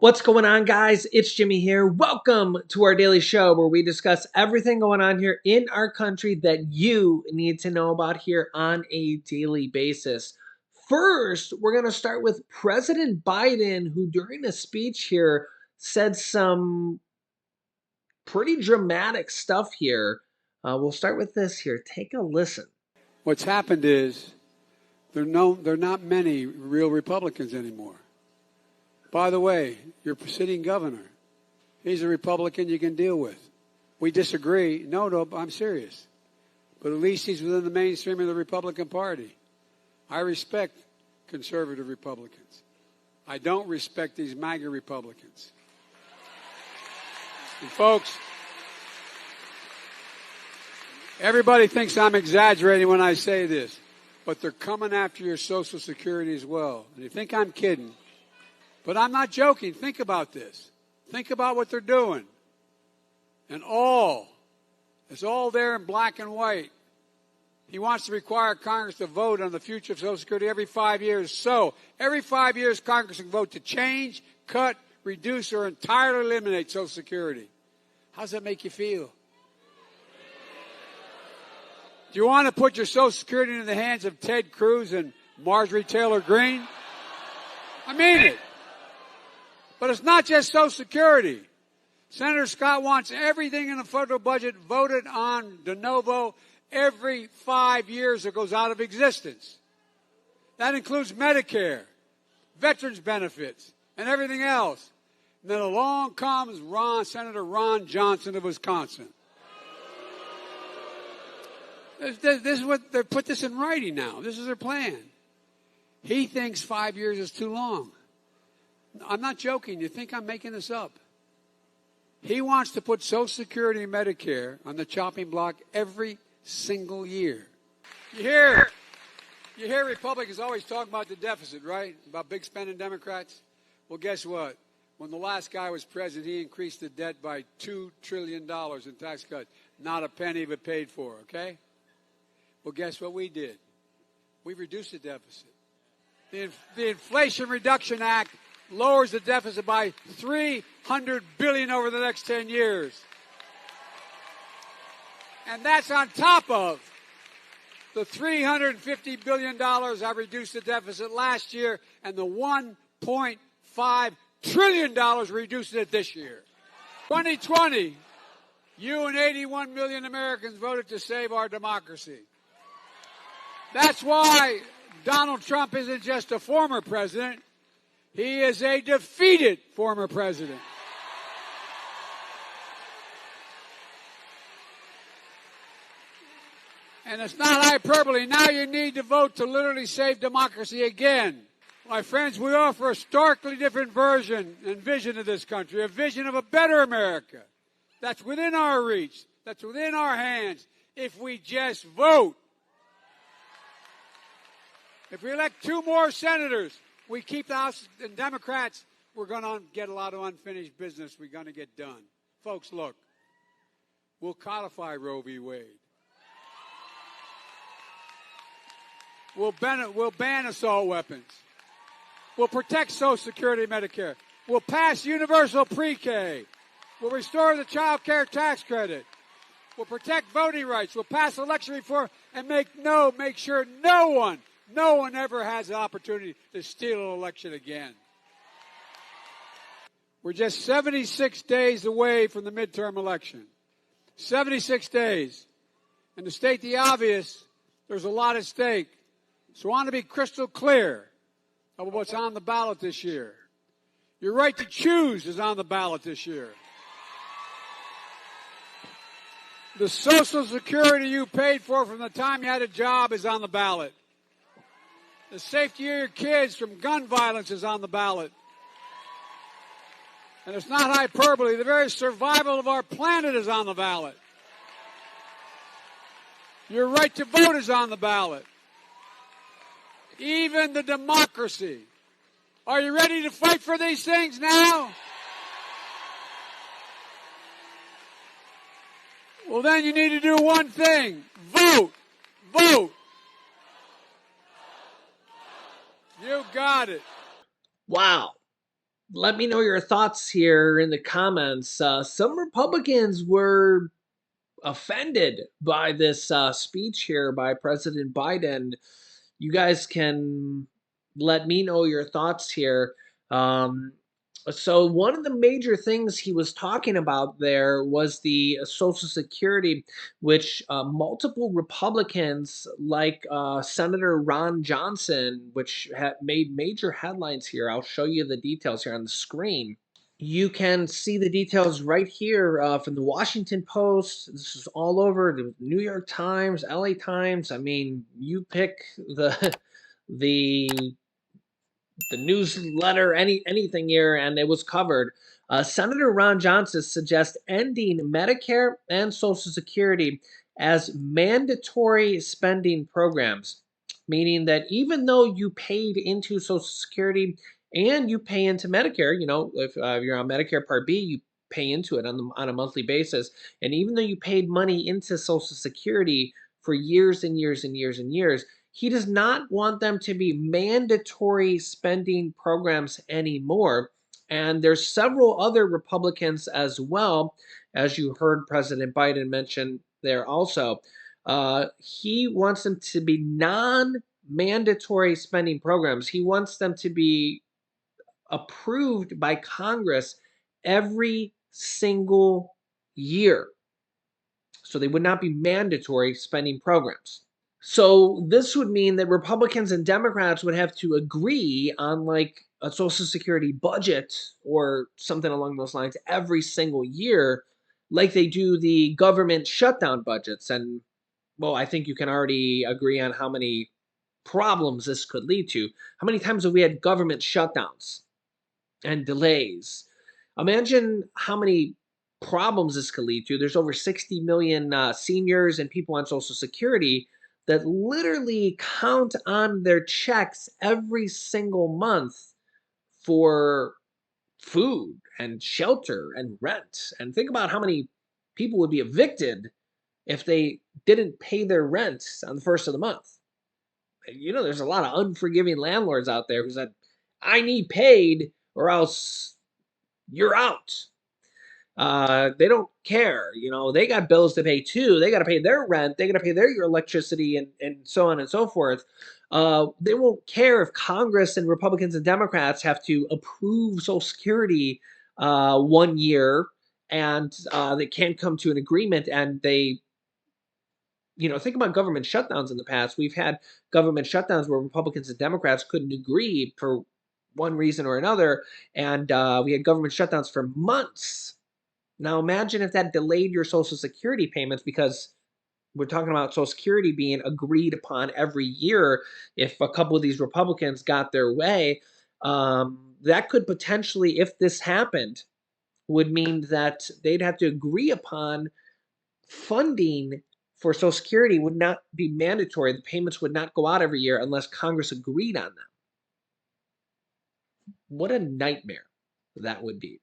What's going on, guys? It's Jimmy here. Welcome to our daily show where we discuss everything going on here in our country that you need to know about here on a daily basis. First, we're going to start with President Biden, who during a speech here said some pretty dramatic stuff here. We'll start with this here. Take a listen. What's happened is there are not many real Republicans anymore. By the way, your sitting governor, he's a Republican you can deal with. We disagree. No, I'm serious. But at least he's within the mainstream of the Republican Party. I respect conservative Republicans. I don't respect these MAGA Republicans. And folks, everybody thinks I'm exaggerating when I say this, but they're coming after your Social Security as well. And you think I'm kidding. But I'm not joking. Think about this. Think about what they're doing. And it's all there in black and white. He wants to require Congress to vote on the future of Social Security every 5 years. So, every 5 years, Congress can vote to change, cut, reduce, or entirely eliminate Social Security. How does that make you feel? Do you want to put your Social Security in the hands of Ted Cruz and Marjorie Taylor Greene? I mean it. But it's not just Social Security. Senator Scott wants everything in the federal budget voted on de novo every 5 years it goes out of existence. That includes Medicare, veterans benefits, and everything else. And then along comes Senator Ron Johnson of Wisconsin. This is what they put this in writing now. This is their plan. He thinks 5 years is too long. I'm not joking. You think I'm making this up? He wants to put Social Security and Medicare on the chopping block every single year. You hear Republicans always talk about the deficit, right? About big spending Democrats. Well, guess what? When the last guy was president, he increased the debt by $2 trillion in tax cuts. Not a penny of it paid for, okay? Well, guess what we did? We reduced the deficit. The Inflation Reduction Act lowers the deficit by $300 billion over the next 10 years. And that's on top of the $350 billion I reduced the deficit last year and the $1.5 trillion reduced it this year. 2020, you and 81 million Americans voted to save our democracy. That's why Donald Trump isn't just a former president. He is a defeated former president. And it's not hyperbole. Now you need to vote to literally save democracy again. My friends, we offer a starkly different version and vision of this country, a vision of a better America that's within our reach, that's within our hands, if we just vote. If we elect 2 more senators, we keep the House and Democrats, we're going to get a lot of unfinished business we're going to get done. Folks, look, we'll codify Roe v. Wade. We'll ban assault weapons. We'll protect Social Security and Medicare. We'll pass universal pre-K. We'll restore the child care tax credit. We'll protect voting rights. We'll pass election reform and make sure no one ever has the opportunity to steal an election again. We're just 76 days away from the midterm election. 76 days. And to state the obvious, there's a lot at stake. So I want to be crystal clear about what's on the ballot this year. Your right to choose is on the ballot this year. The Social Security you paid for from the time you had a job is on the ballot. The safety of your kids from gun violence is on the ballot. And it's not hyperbole. The very survival of our planet is on the ballot. Your right to vote is on the ballot. Even the democracy. Are you ready to fight for these things now? Well, then you need to do one thing. Vote. Vote. You got it. Wow. let me know your thoughts here in the comments. Some Republicans were offended by this speech here by President Biden. You guys can let me know your thoughts here. Um, so, one of the major things he was talking about there was the Social Security, which multiple Republicans, like Senator Ron Johnson, which made major headlines here. I'll show you the details here on the screen. You can see the details right here from the Washington Post. This is all over the New York Times, LA Times. I mean, you pick the the the newsletter, anything here, and it was covered. Senator Ron Johnson suggests ending Medicare and Social Security as mandatory spending programs, meaning that even though you paid into Social Security and you pay into Medicare, if you're on Medicare Part B, you pay into it on a monthly basis, and even though you paid money into Social Security for years and years and years and years, he does not want them to be mandatory spending programs anymore. And there's several other Republicans as well, as you heard President Biden mention there also. He wants them to be non-mandatory spending programs. He wants them to be approved by Congress every single year. So they would not be mandatory spending programs. So this would mean that Republicans and Democrats would have to agree on like a Social Security budget or something along those lines every single year, like they do the government shutdown budgets. And well, I think you can already agree on how many problems this could lead to. How many times have we had government shutdowns and delays? Imagine how many problems this could lead to. There's over 60 million seniors and people on Social Security that literally count on their checks every single month for food and shelter and rent. And think about how many people would be evicted if they didn't pay their rent on the first of the month. There's a lot of unforgiving landlords out there who said, I need paid or else you're out. They don't care. They got bills to pay too. They got to pay their rent. They got to pay their electricity and so on and so forth. They won't care if Congress and Republicans and Democrats have to approve Social Security 1 year and they can't come to an agreement. And they, think about government shutdowns in the past. We've had government shutdowns where Republicans and Democrats couldn't agree for one reason or another. And we had government shutdowns for months. Now imagine if that delayed your Social Security payments, because we're talking about Social Security being agreed upon every year. If a couple of these Republicans got their way, that could potentially, if this happened, would mean that they'd have to agree upon funding for Social Security would not be mandatory. The payments would not go out every year unless Congress agreed on them. What a nightmare that would be.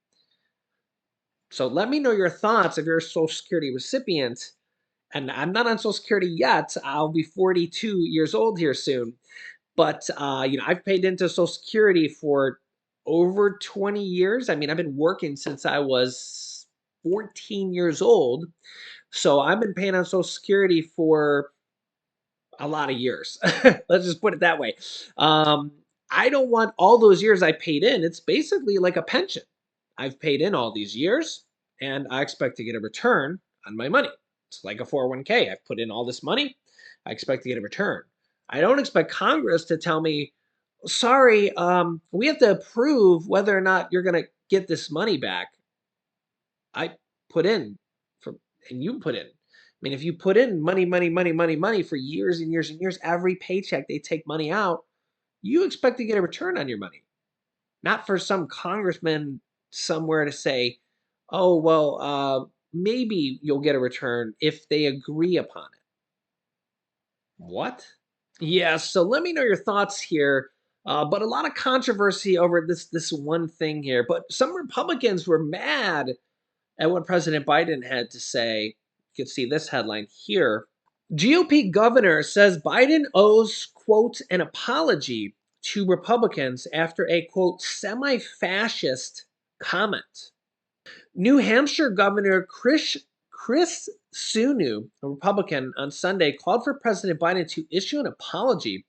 So let me know your thoughts if you're a Social Security recipient. And I'm not on Social Security yet. I'll be 42 years old here soon. But, I've paid into Social Security for over 20 years. I mean, I've been working since I was 14 years old. So I've been paying on Social Security for a lot of years. Let's just put it that way. I don't want all those years I paid in. It's basically like a pension. I've paid in all these years and I expect to get a return on my money. It's like a 401k. I've put in all this money. I expect to get a return. I don't expect Congress to tell me, sorry, we have to approve whether or not you're going to get this money back. I put in and you put in. I mean, if you put in money, money, money, money, money for years and years and years, every paycheck they take money out, you expect to get a return on your money. Not for some congressman somewhere to say, oh, well, maybe you'll get a return if they agree upon it. What? Yeah, so let me know your thoughts here. But a lot of controversy over this one thing here. But some Republicans were mad at what President Biden had to say. You can see this headline here. GOP governor says Biden owes, quote, an apology to Republicans after a, quote, semi-fascist comment. New Hampshire Governor Chris Sununu, a Republican, on Sunday called for President Biden to issue an apology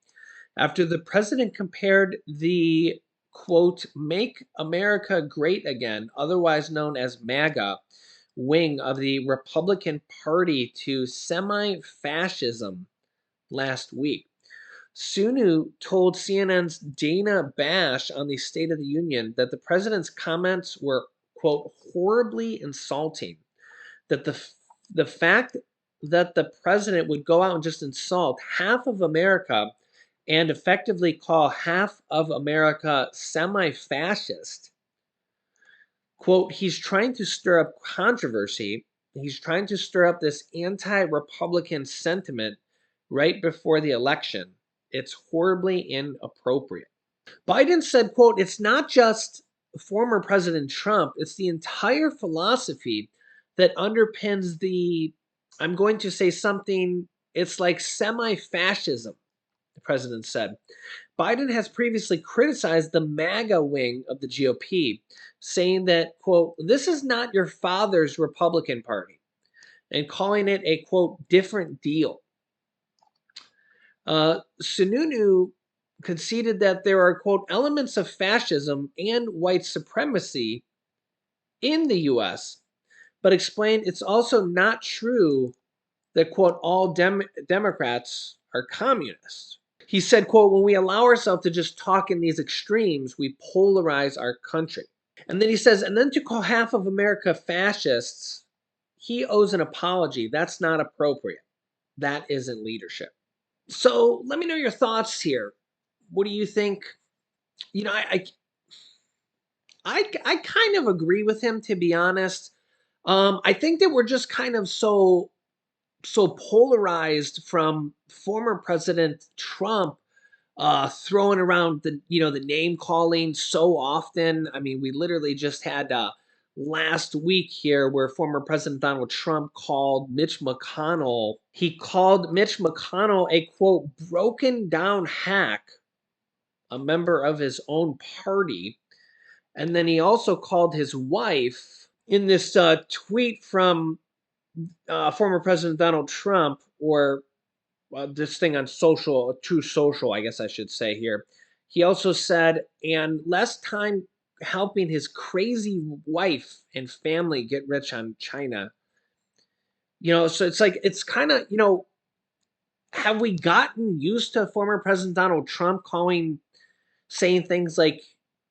after the president compared the, quote, Make America Great Again, otherwise known as MAGA, wing of the Republican Party to semi-fascism last week. Sunu told CNN's Dana Bash on the State of the Union that the president's comments were, quote, horribly insulting. That the fact that the president would go out and just insult half of America and effectively call half of America semi-fascist, quote, he's trying to stir up controversy. He's trying to stir up this anti-Republican sentiment right before the election. It's horribly inappropriate. Biden said, quote, it's not just former President Trump, it's the entire philosophy that underpins the, I'm going to say something, it's like semi-fascism, the president said. Biden has previously criticized the MAGA wing of the GOP, saying that, quote, this is not your father's Republican Party, and calling it a, quote, different deal. Sununu conceded that there are, quote, elements of fascism and white supremacy in the U.S., but explained it's also not true that, quote, all Democrats are communists. He said, quote, when we allow ourselves to just talk in these extremes, we polarize our country. And then he says, and then to call half of America fascists, he owes an apology. That's not appropriate. That isn't leadership. So let me know your thoughts here. What do you think? You know, I kind of agree with him, to be honest. I think that we're just kind of so polarized from former President Trump throwing around the the name calling so often. I mean, we literally just had last week here where former President Donald Trump called Mitch McConnell. He called Mitch McConnell a, quote, broken down hack, a member of his own party. And then he also called his wife in this tweet from former President Donald Trump, or this thing on social, True Social, I guess I should say here. He also said, and less time helping his crazy wife and family get rich on China. So it's like, it's kind of, have we gotten used to former President Donald Trump saying things like,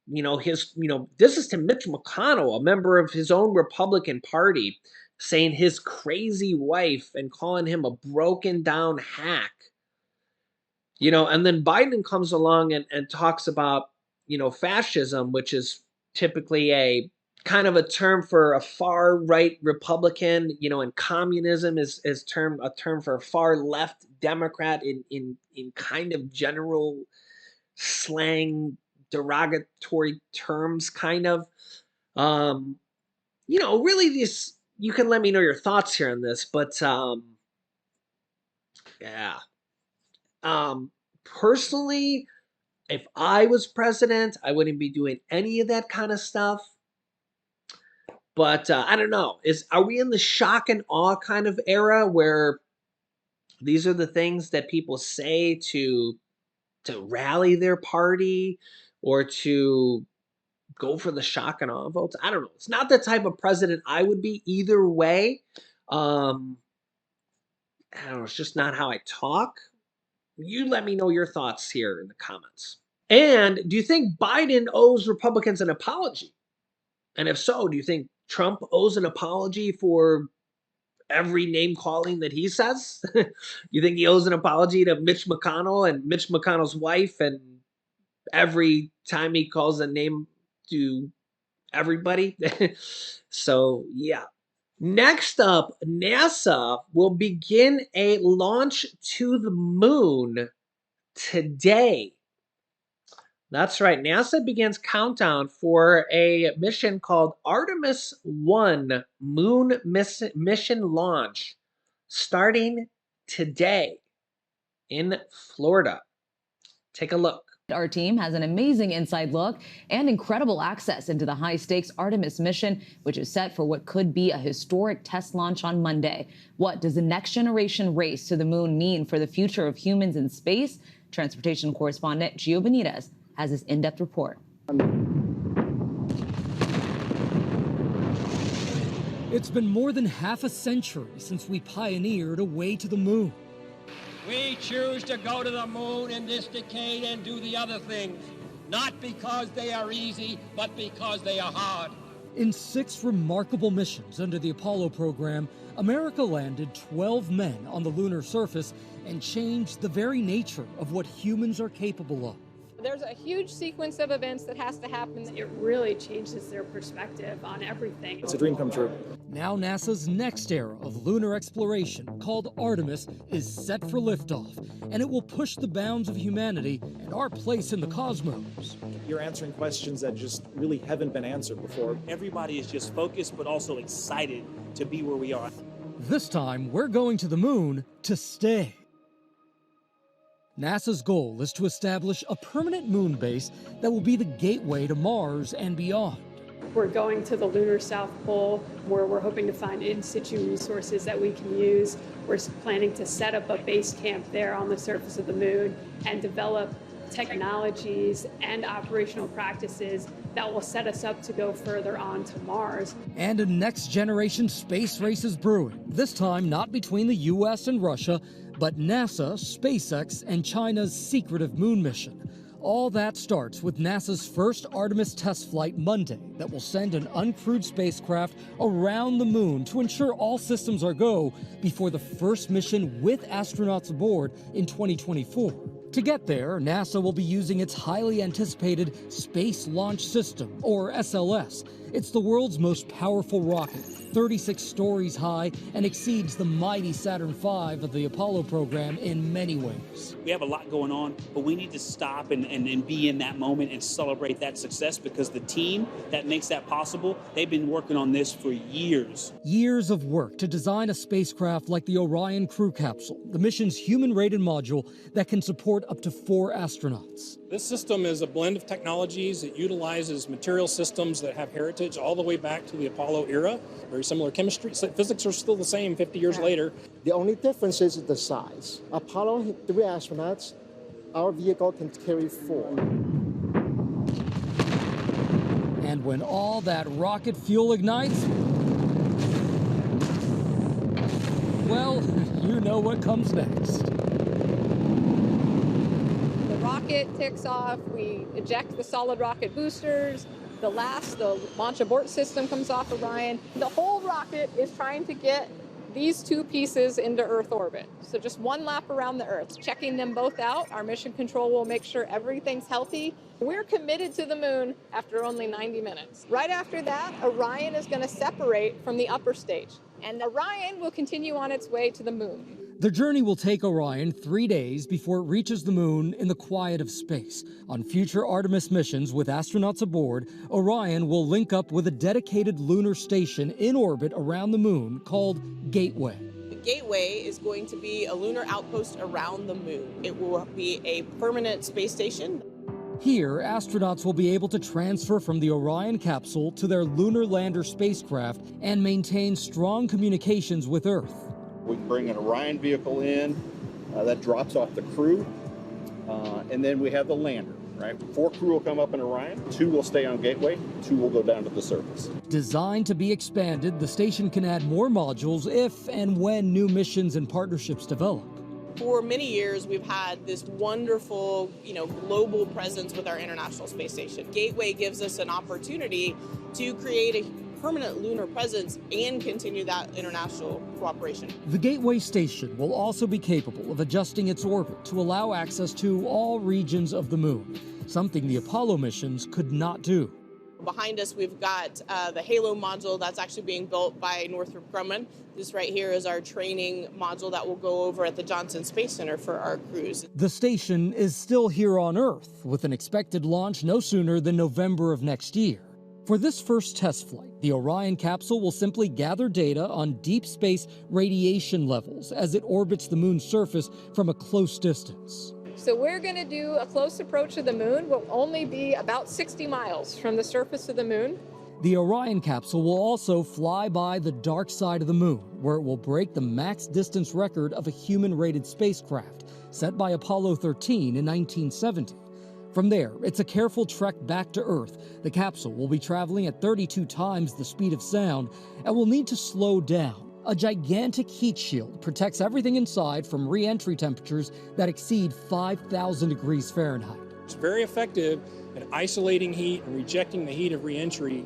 this is to Mitch McConnell, a member of his own Republican Party, saying his crazy wife and calling him a broken down hack. And then Biden comes along and talks about, fascism, which is typically a kind of a term for a far right Republican, and communism is a term for a far left Democrat in kind of general slang, derogatory terms, kind of. Really this, you can let me know your thoughts here on this, but yeah. Personally, if I was president, I wouldn't be doing any of that kind of stuff. But I don't know. Are we in the shock and awe kind of era where these are the things that people say to rally their party or to go for the shock and awe votes? I don't know. It's not the type of president I would be either way. I don't know. It's just not how I talk. You let me know your thoughts here in the comments. And do you think Biden owes Republicans an apology? And if so, do you think Trump owes an apology for every name calling that he says? You think he owes an apology to Mitch McConnell and Mitch McConnell's wife and every time he calls a name to everybody? So, yeah. Next up, NASA will begin a launch to the moon today. That's right. NASA begins countdown for a mission called Artemis 1 moon mission launch starting today in Florida. Take a look. Our team has an amazing inside look and incredible access into the high-stakes Artemis mission, which is set for what could be a historic test launch on Monday. What does the next-generation race to the moon mean for the future of humans in space? Transportation correspondent Gio Benitez has this in-depth report. It's been more than half a century since we pioneered a way to the moon. We choose to go to the moon in this decade and do the other things, not because they are easy, but because they are hard. In 6 remarkable missions under the Apollo program, America landed 12 men on the lunar surface and changed the very nature of what humans are capable of. There's a huge sequence of events that has to happen. It really changes their perspective on everything. It's a dream come true. Now NASA's next era of lunar exploration, called Artemis, is set for liftoff, and it will push the bounds of humanity and our place in the cosmos. You're answering questions that just really haven't been answered before. Everybody is just focused but also excited to be where we are. This time, we're going to the moon to stay. NASA's goal is to establish a permanent moon base that will be the gateway to Mars and beyond. We're going to the lunar South Pole, where we're hoping to find in-situ resources that we can use. We're planning to set up a base camp there on the surface of the moon and develop technologies and operational practices that will set us up to go further on to Mars. And a next-generation space race is brewing, this time not between the U.S. and Russia, but NASA, SpaceX, and China's secretive moon mission. All that starts with NASA's first Artemis test flight Monday that will send an uncrewed spacecraft around the moon to ensure all systems are go before the first mission with astronauts aboard in 2024. To get there, NASA will be using its highly anticipated Space Launch System, or SLS. It's the world's most powerful rocket, 36 stories high, and exceeds the mighty Saturn V of the Apollo program in many ways. We have a lot going on, but we need to stop and be in that moment and celebrate that success, because the team that makes that possible, they've been working on this for years. Years of work to design a spacecraft like the Orion crew capsule, the mission's human-rated module that can support up to 4 astronauts. This system is a blend of technologies. It utilizes material systems that have heritage all the way back to the Apollo era. Very similar chemistry. Physics are still the same 50 years later. The only difference is the size. Apollo 3 astronauts, our vehicle can carry 4. And when all that rocket fuel ignites, well, you know what comes next. The rocket takes off, we eject the solid rocket boosters, the launch abort system comes off Orion. The whole rocket is trying to get these 2 pieces into Earth orbit. So just one lap around the Earth, checking them both out. Our mission control will make sure everything's healthy. We're committed to the moon after only 90 minutes. Right after that, Orion is going to separate from the upper stage, and Orion will continue on its way to the moon. The journey will take Orion 3 days before it reaches the moon in the quiet of space. On future Artemis missions with astronauts aboard, Orion will link up with a dedicated lunar station in orbit around the moon called Gateway. The Gateway is going to be a lunar outpost around the moon. It will be a permanent space station. Here, astronauts will be able to transfer from the Orion capsule to their lunar lander spacecraft and maintain strong communications with Earth. We bring an Orion vehicle in that drops off the crew, and then we have the lander, right? 4 crew will come up in Orion, 2 will stay on Gateway, 2 will go down to the surface. Designed to be expanded, the station can add more modules if and when new missions and partnerships develop. For many years, we've had this wonderful, global presence with our International Space Station. Gateway gives us an opportunity to create a permanent lunar presence and continue that international cooperation. The Gateway station will also be capable of adjusting its orbit to allow access to all regions of the moon, something the Apollo missions could not do. Behind us, we've got the Halo module that's actually being built by Northrop Grumman. This right here is our training module that will go over at the Johnson Space Center for our crews. The station is still here on Earth, with an expected launch no sooner than November of next year. For this first test flight, the Orion capsule will simply gather data on deep space radiation levels as it orbits the moon's surface from a close distance. So we're going to do a close approach of the moon. We'll only be about 60 miles from the surface of the moon. The Orion capsule will also fly by the dark side of the moon, where it will break the max distance record of a human-rated spacecraft set by Apollo 13 in 1970. From there, it's a careful trek back to Earth. The capsule will be traveling at 32 times the speed of sound and will need to slow down. A gigantic heat shield protects everything inside from re-entry temperatures that exceed 5,000 degrees Fahrenheit. It's very effective at isolating heat and rejecting the heat of re-entry,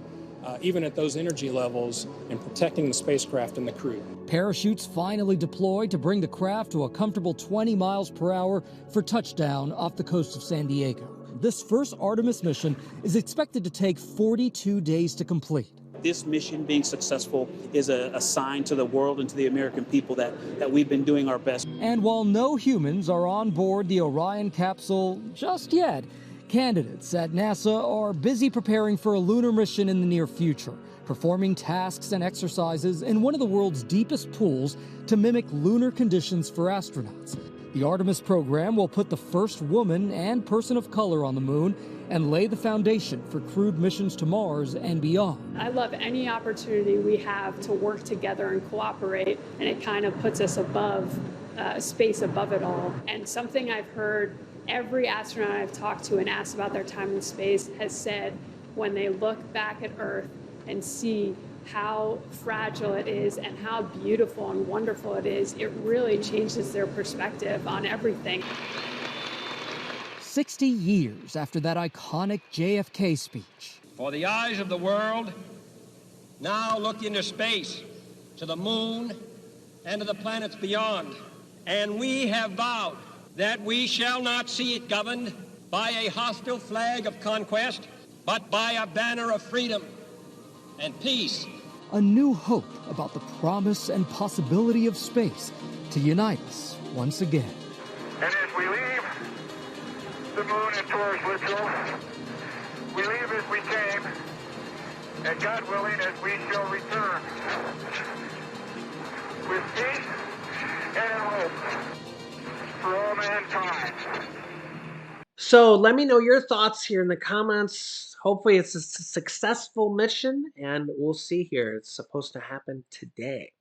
even at those energy levels, and protecting the spacecraft and the crew. Parachutes finally deployed to bring the craft to a comfortable 20 miles per hour for touchdown off the coast of San Diego. This first Artemis mission is expected to take 42 days to complete. This mission being successful is a sign to the world and to the American people that we've been doing our best. And while no humans are on board the Orion capsule just yet, candidates at NASA are busy preparing for a lunar mission in the near future, performing tasks and exercises in one of the world's deepest pools to mimic lunar conditions for astronauts. The Artemis program will put the first woman and person of color on the moon and lay the foundation for crewed missions to Mars and beyond. I love any opportunity we have to work together and cooperate, and it kind of puts us above, space above it all. And something I've heard every astronaut I've talked to and asked about their time in space has said when they look back at Earth and see how fragile it is and how beautiful and wonderful it is, it really changes their perspective on everything. 60 years after that iconic JFK speech. For the eyes of the world now look into space, to the moon, and to the planets beyond. And we have vowed that we shall not see it governed by a hostile flag of conquest, but by a banner of freedom and peace. A new hope about the promise and possibility of space to unite us once again. And as we leave the moon and towards Litchfield, we leave as we came, and God willing, as we shall return, with peace and hope for all mankind. So let me know your thoughts here in the comments. Hopefully it's a successful mission, and we'll see here. It's supposed to happen today.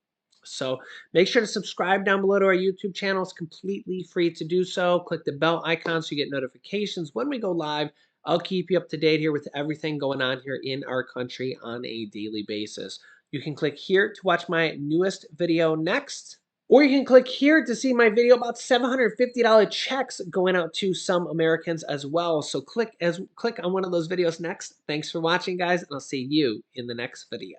So make sure to subscribe down below to our YouTube channel. It's completely free to do so. Click the bell icon so you get notifications when we go live. I'll keep you up to date here with everything going on here in our country on a daily basis. You can click here to watch my newest video next. Or you can click here to see my video about $750 checks going out to some Americans as well. So click on one of those videos next. Thanks for watching, guys, and I'll see you in the next video.